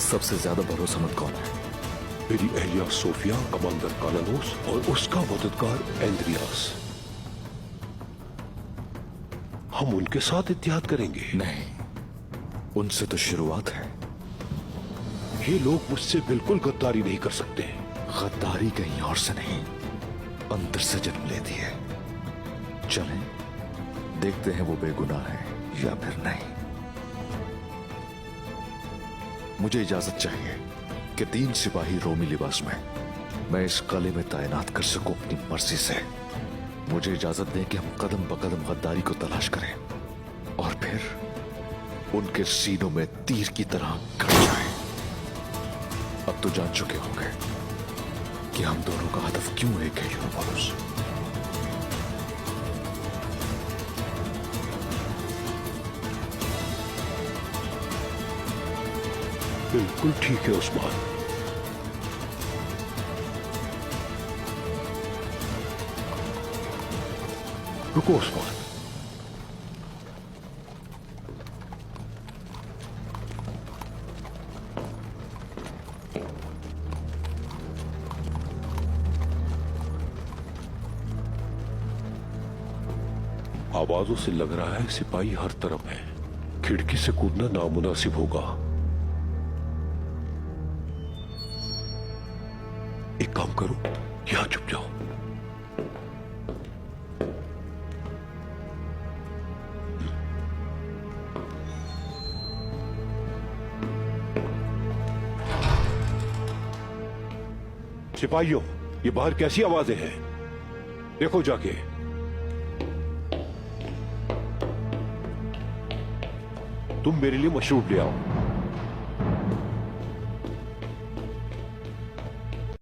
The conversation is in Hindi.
सबसे ज्यादा भरोसेमंद कौन है? मेरी एहलिया सोफिया, कमांडर कालानोस और उसका मददगार एंड्रियास। हम उनके साथ इत्तेहाद करेंगे। नहीं, उनसे तो शुरुआत है। ये लोग मुझसे बिल्कुल गद्दारी नहीं कर सकते। गद्दारी कहीं और से नहीं, अंदर से जन्म लेती है। चलें, देखते हैं वो बेगुनाह है या फिर नहीं। मुझे इजाजत चाहिए कि 3 सिपाही रोमी लिबास में मैं इस किले में तैनात कर सकूं अपनी मर्जी से। मुझे इजाजत दें कि हम कदम ब कदम गद्दारी को तलाश करें और फिर उनके सीनों में तीर की तरह गड़ जाए। अब तो जान चुके होंगे कि हम दोनों का हदफ क्यों एक है, यूरोपोलिस। बिल्कुल ठीक है उस्मान। रुको उस्मान। आवाजों से लग रहा है सिपाही हर तरफ है। खिड़की से कूदना नामुनासिब होगा। एक काम करो, यहां छुप जाओ। सिपाहियों, ये बाहर कैसी आवाजें हैं? देखो जाके। तुम मेरे लिए मशरूब ले आओ।